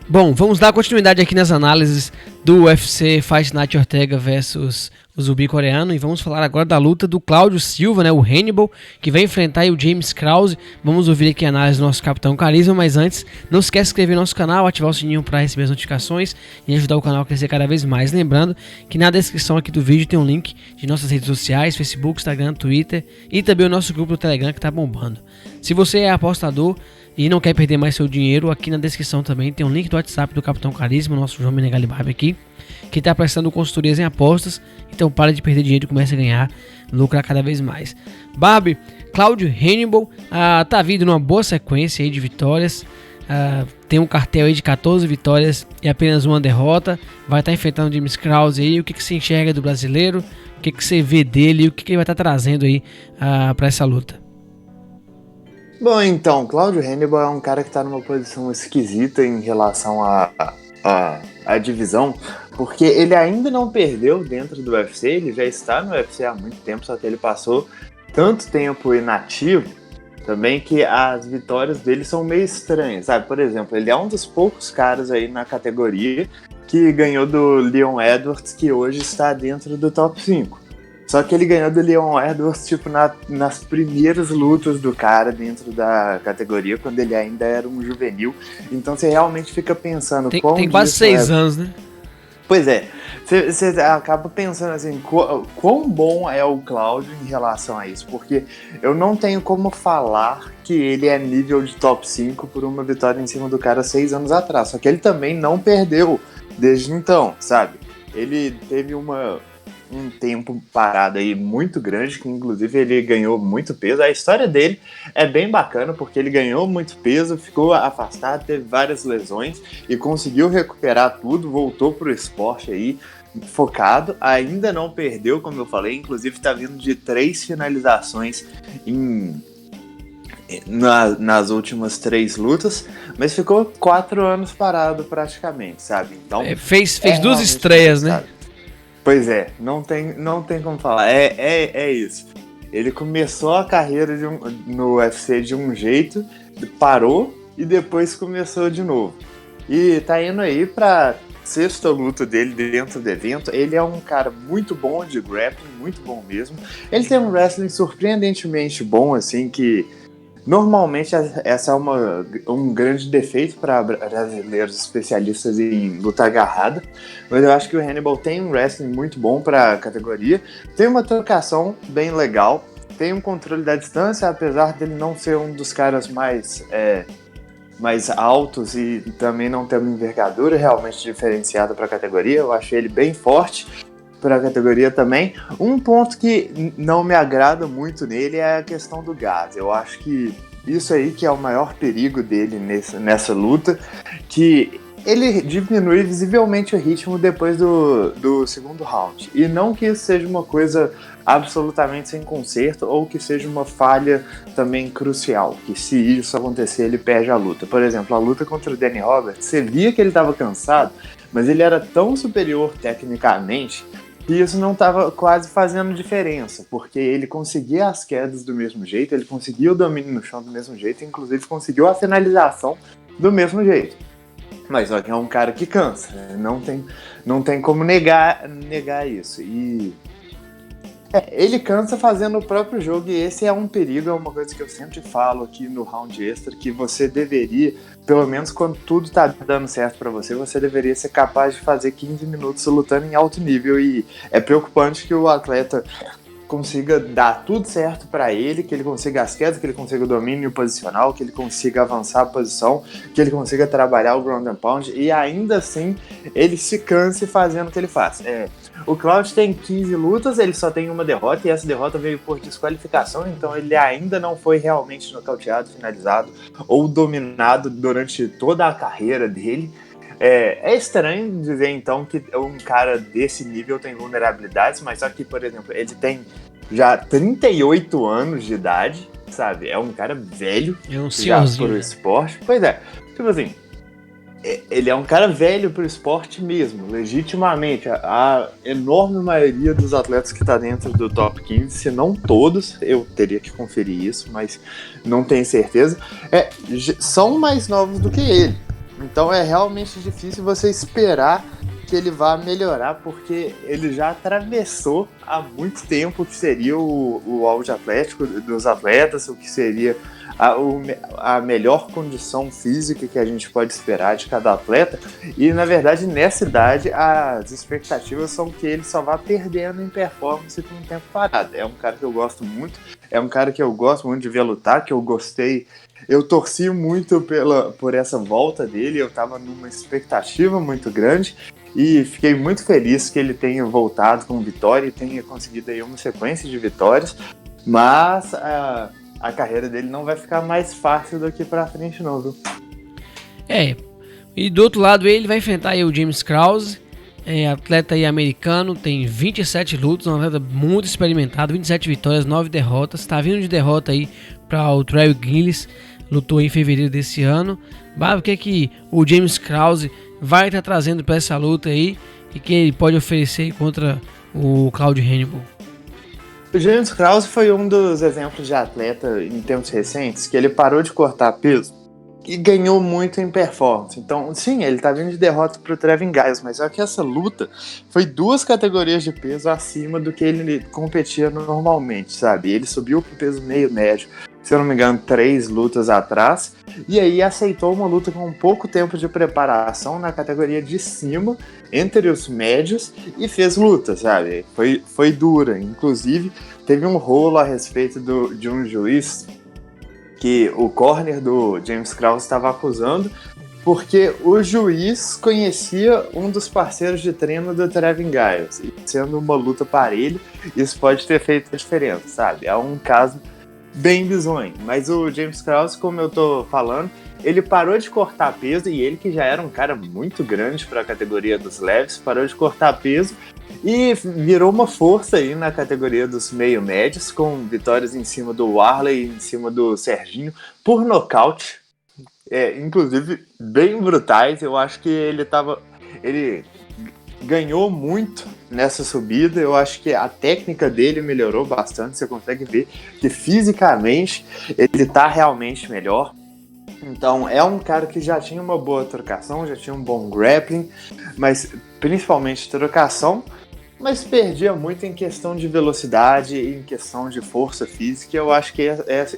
Bom, vamos dar continuidade aqui nas análises do UFC Fight Night Ortega versus o zumbi coreano e vamos falar agora da luta do Cláudio Silva, né, o Hannibal, que vai enfrentar aí o James Krause. Vamos ouvir aqui a análise do nosso Capitão Carisma, mas antes, não esquece de se inscrever no nosso canal, ativar o sininho para receber as notificações e ajudar o canal a crescer cada vez mais. Lembrando que na descrição aqui do vídeo tem um link de nossas redes sociais, Facebook, Instagram, Twitter e também o nosso grupo do Telegram que tá bombando. Se você é apostador e não quer perder mais seu dinheiro, aqui na descrição também tem um link do WhatsApp do Capitão Carisma, nosso João Menegali Barba aqui, que está prestando consultorias em apostas. Então para de perder dinheiro e comece a ganhar, lucrar cada vez mais. Barbie, Cláudio Hannibal tá vindo numa boa sequência aí de vitórias. Tem um cartel aí de 14 vitórias e apenas uma derrota. Vai estar enfrentando o James Krause aí. O que você enxerga do brasileiro? O que você vê dele? E o que ele vai estar trazendo aí para essa luta? Bom, então, Cláudio Hannibal é um cara que está numa posição esquisita em relação à divisão, porque ele ainda não perdeu dentro do UFC, ele já está no UFC há muito tempo, só que ele passou tanto tempo inativo também que as vitórias dele são meio estranhas, sabe? Por exemplo, ele é um dos poucos caras aí na categoria que ganhou do Leon Edwards, que hoje está dentro do top 5. Só que ele ganhou do Leon Edwards, tipo, nas primeiras lutas do cara dentro da categoria, quando ele ainda era um juvenil. Então você realmente fica pensando... Tem quase 6 anos, né? Pois é. Você acaba pensando assim, quão bom é o Cláudio em relação a isso. Porque eu não tenho como falar que ele é nível de top 5 por uma vitória em cima do cara 6 anos atrás. Só que ele também não perdeu desde então, sabe? Ele teve um tempo parado aí muito grande, que inclusive ele ganhou muito peso. A história dele é bem bacana, porque ele ganhou muito peso, ficou afastado, teve várias lesões e conseguiu recuperar tudo, voltou pro esporte aí, focado, ainda não perdeu, como eu falei, inclusive tá vindo de 3 finalizações nas últimas 3 lutas, mas ficou 4 anos parado praticamente, sabe? Então fez 2 estreias, né? Pois é, não tem como falar, é isso. Ele começou a carreira no UFC de um jeito, parou e depois começou de novo. E tá indo aí pra 6ª luta dele dentro do evento. Ele é um cara muito bom de grappling, muito bom mesmo. Ele tem um wrestling surpreendentemente bom, assim, que... Normalmente essa é um grande defeito para brasileiros especialistas em luta agarrada, mas eu acho que o Hannibal tem um wrestling muito bom para a categoria, tem uma trocação bem legal, tem um controle da distância, apesar dele não ser um dos caras mais altos e também não ter uma envergadura realmente diferenciada para a categoria. Eu achei ele bem forte para a categoria também. Um ponto que não me agrada muito nele é a questão do gás. Eu acho que isso aí que é o maior perigo dele nessa luta, que ele diminui visivelmente o ritmo depois do 2º round. E não que isso seja uma coisa absolutamente sem conserto ou que seja uma falha também crucial, que se isso acontecer ele perde a luta. Por exemplo, a luta contra o Danny Roberts, você via que ele estava cansado, mas ele era tão superior tecnicamente que isso não estava quase fazendo diferença, porque ele conseguia as quedas do mesmo jeito, ele conseguia o domínio no chão do mesmo jeito, inclusive conseguiu a finalização do mesmo jeito. Mas só que é um cara que cansa, né? Não tem como negar isso. E ele cansa fazendo o próprio jogo, e esse é um perigo, é uma coisa que eu sempre falo aqui no Round Extra, que você deveria, pelo menos quando tudo tá dando certo pra você, você deveria ser capaz de fazer 15 minutos lutando em alto nível, e é preocupante que o atleta consiga dar tudo certo pra ele, que ele consiga as quedas, que ele consiga o domínio posicional, que ele consiga avançar a posição, que ele consiga trabalhar o ground and pound, e ainda assim ele se canse fazendo o que ele faz. O Cláudio tem 15 lutas, ele só tem uma derrota, e essa derrota veio por desqualificação, então ele ainda não foi realmente nocauteado, finalizado ou dominado durante toda a carreira dele. É estranho dizer então que um cara desse nível tem vulnerabilidades, mas só que, por exemplo, ele tem já 38 anos de idade, sabe? É um cara velho, já pro esporte. Pois é, tipo assim, ele é um cara velho pro esporte mesmo, legitimamente. A enorme maioria dos atletas que tá dentro do top 15, se não todos, eu teria que conferir isso, mas não tenho certeza, são mais novos do que ele. Então é realmente difícil você esperar que ele vá melhorar, porque ele já atravessou há muito tempo o que seria o auge atlético dos atletas, o que seria a melhor condição física que a gente pode esperar de cada atleta. E na verdade nessa idade as expectativas são que ele só vá perdendo em performance com o tempo parado. É um cara que eu gosto muito, é um cara que eu gosto muito de ver lutar, que eu gostei. Eu torci muito por essa volta dele, eu estava numa expectativa muito grande e fiquei muito feliz que ele tenha voltado com vitória e tenha conseguido aí uma sequência de vitórias, mas a carreira dele não vai ficar mais fácil daqui pra frente não, viu? E do outro lado ele vai enfrentar aí o James Krause, atleta aí americano, tem 27 lutas, um atleta muito experimentado, 27 vitórias, 9 derrotas, tá vindo de derrota aí para o Trey Gillis, lutou em fevereiro desse ano. O que é que o James Krause vai estar trazendo para essa luta aí e que ele pode oferecer contra o Claudio Hannibal? O James Krause foi um dos exemplos de atleta em tempos recentes que ele parou de cortar peso e ganhou muito em performance. Então, sim, ele tá vindo de derrota pro Trevin Giles, mas só que essa luta foi 2 categorias de peso acima do que ele competia normalmente, sabe? Ele subiu pro peso meio-médio, se eu não me engano, 3 lutas atrás, e aí aceitou uma luta com pouco tempo de preparação na categoria de cima, entre os médios, e fez luta, sabe? Foi dura. Inclusive, teve um rolo a respeito de um juiz que o corner do James Krause estava acusando, porque o juiz conhecia um dos parceiros de treino do Trevin Giles, e sendo uma luta parelha, isso pode ter feito a diferença, sabe? É um caso bem bizonho, mas o James Krause, como eu tô falando, ele parou de cortar peso, e ele que já era um cara muito grande para a categoria dos leves, parou de cortar peso e virou uma força aí na categoria dos meio-médios, com vitórias em cima do Warley e em cima do Serginho, por nocaute, inclusive bem brutais. Eu acho que ele ganhou muito nessa subida. Eu acho que a técnica dele melhorou bastante, você consegue ver que fisicamente ele tá realmente melhor. Então é um cara que já tinha uma boa trocação, já tinha um bom grappling, mas principalmente trocação, mas perdia muito em questão de velocidade e em questão de força física. Eu acho que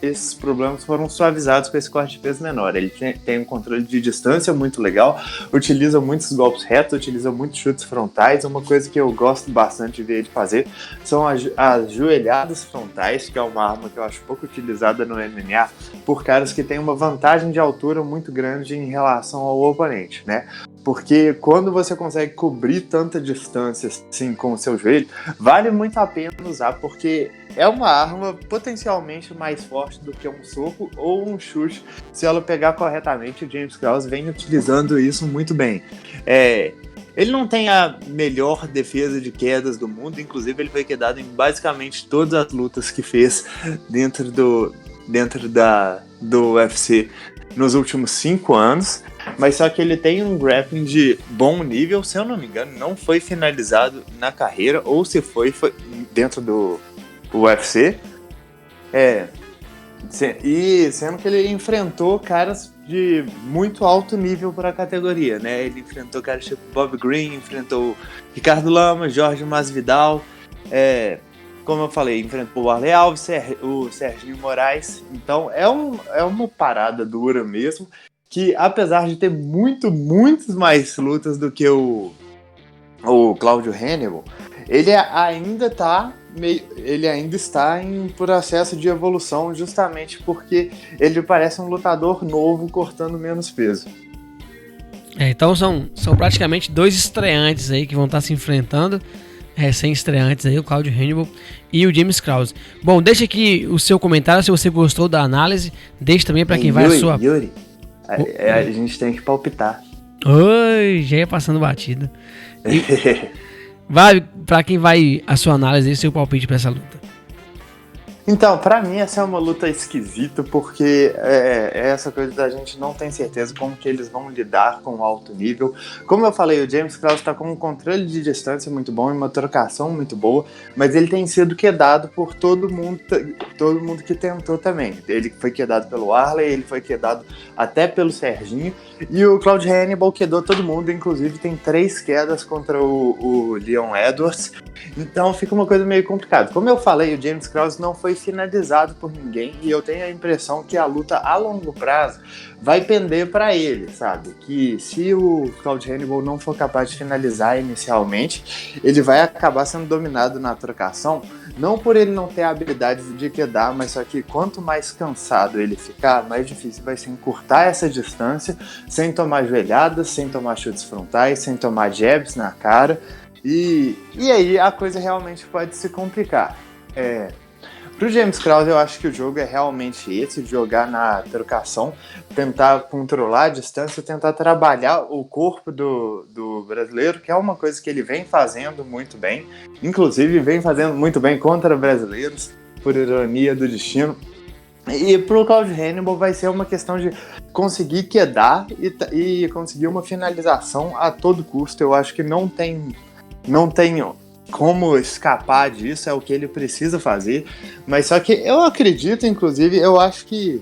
esses problemas foram suavizados com esse corte de peso menor. Ele tem um controle de distância muito legal, utiliza muitos golpes retos, utiliza muitos chutes frontais. Uma coisa que eu gosto bastante de ver ele fazer são as joelhadas frontais, que é uma arma que eu acho pouco utilizada no MMA por caras que têm uma vantagem de altura muito grande em relação ao oponente, né? Porque quando você consegue cobrir tanta distância assim com o seu joelho, vale muito a pena usar, porque é uma arma potencialmente mais forte do que um soco ou um chute, se ela pegar corretamente. O James Krause vem utilizando isso muito bem. Ele não tem a melhor defesa de quedas do mundo, inclusive ele foi quedado em basicamente todas as lutas que fez dentro do UFC nos últimos 5 anos, mas só que ele tem um grappling de bom nível. Se eu não me engano, não foi finalizado na carreira, ou se foi dentro do UFC. E sendo que ele enfrentou caras de muito alto nível para a categoria, né? Ele enfrentou caras tipo Bob Green, enfrentou Ricardo Lama, Jorge Masvidal, como eu falei, enfrentou o Warley Alves, o Serginho Moraes. Então é uma parada dura mesmo, que apesar de ter muitas mais lutas do que o Claudio Hannibal, ele ainda está em processo de evolução, justamente porque ele parece um lutador novo cortando menos peso. Então são praticamente 2 estreantes aí que vão estar se enfrentando, recém-estreantes aí, o Claudio Hannibal e o James Krause. Bom, deixa aqui o seu comentário se você gostou da análise, deixa também para quem vai a sua... Yuri, a gente tem que palpitar. Oi, já ia passando batida. Vai para quem vai a sua análise e seu palpite para essa luta. Então, pra mim essa é uma luta esquisita, porque é essa coisa da gente não tem certeza como que eles vão lidar com o alto nível. Como eu falei, o James Krause tá com um controle de distância muito bom e uma trocação muito boa, mas ele tem sido quedado por todo mundo que tentou também. Ele foi quedado pelo Arley, ele foi quedado até pelo Serginho, e o Claudio Hannibal quedou todo mundo, inclusive tem 3 quedas contra o Leon Edwards. Então fica uma coisa meio complicada. Como eu falei, o James Krause não foi finalizado por ninguém e eu tenho a impressão que a luta a longo prazo vai pender para ele, sabe? Que se o Claudio Hannibal não for capaz de finalizar inicialmente, ele vai acabar sendo dominado na trocação, não por ele não ter a habilidade de quedar, mas só que quanto mais cansado ele ficar, mais difícil vai ser encurtar essa distância, sem tomar joelhadas, sem tomar chutes frontais, sem tomar jabs na cara. E aí a coisa realmente pode se complicar. Pro James Krause, eu acho que o jogo é realmente esse, de jogar na trocação, tentar controlar a distância, tentar trabalhar o corpo do brasileiro, que é uma coisa que ele vem fazendo muito bem, inclusive vem fazendo muito bem contra brasileiros, por ironia do destino. E pro Claudio Hannibal vai ser uma questão de conseguir quedar e conseguir uma finalização a todo custo. Eu acho que não tem como escapar disso, é o que ele precisa fazer, mas só que eu acredito, inclusive, eu acho que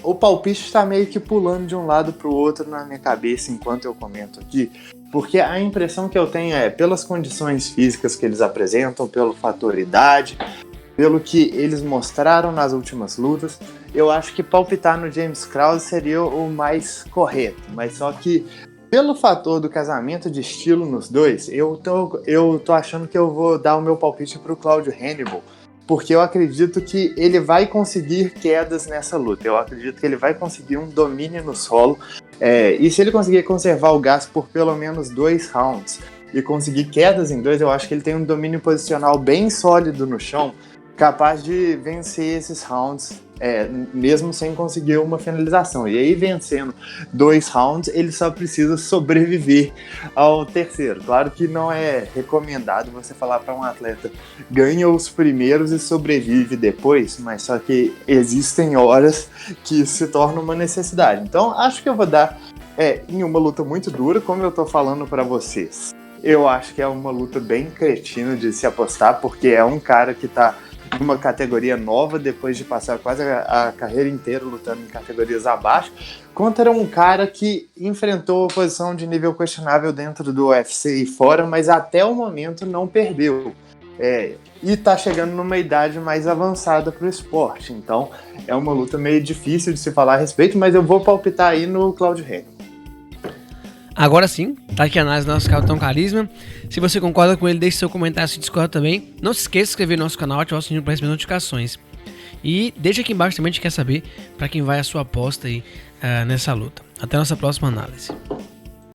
o palpite está meio que pulando de um lado para o outro na minha cabeça enquanto eu comento aqui, porque a impressão que eu tenho é, pelas condições físicas que eles apresentam, pelo fator idade, pelo que eles mostraram nas últimas lutas, eu acho que palpitar no James Krause seria o mais correto, mas só que pelo fator do casamento de estilo nos dois, eu tô achando que eu vou dar o meu palpite pro Claudio Hannibal, porque eu acredito que ele vai conseguir quedas nessa luta. Eu acredito que ele vai conseguir um domínio no solo, e se ele conseguir conservar o gás por pelo menos 2 rounds e conseguir quedas em 2, eu acho que ele tem um domínio posicional bem sólido no chão, capaz de vencer esses rounds, mesmo sem conseguir uma finalização. E aí, vencendo 2 rounds, ele só precisa sobreviver ao terceiro. Claro que não é recomendado você falar para um atleta ganha os primeiros e sobrevive depois, mas só que existem horas que isso se torna uma necessidade. Então, acho que eu vou dar em uma luta muito dura, como eu tô falando para vocês. Eu acho que é uma luta bem cretina de se apostar, porque é um cara que tá uma categoria nova, depois de passar quase a carreira inteira lutando em categorias abaixo, contra um cara que enfrentou oposição de nível questionável dentro do UFC e fora, mas até o momento não perdeu. E tá chegando numa idade mais avançada pro esporte, então é uma luta meio difícil de se falar a respeito, mas eu vou palpitar aí no Claudio Hannibal. Agora sim, tá aqui a análise do nosso Capitão Carisma. Se você concorda com ele, deixe seu comentário, se discorda também. Não se esqueça de se inscrever no nosso canal, ativar o sininho para receber notificações. E deixa aqui embaixo também, a gente quer saber para quem vai a sua aposta aí nessa luta. Até a nossa próxima análise.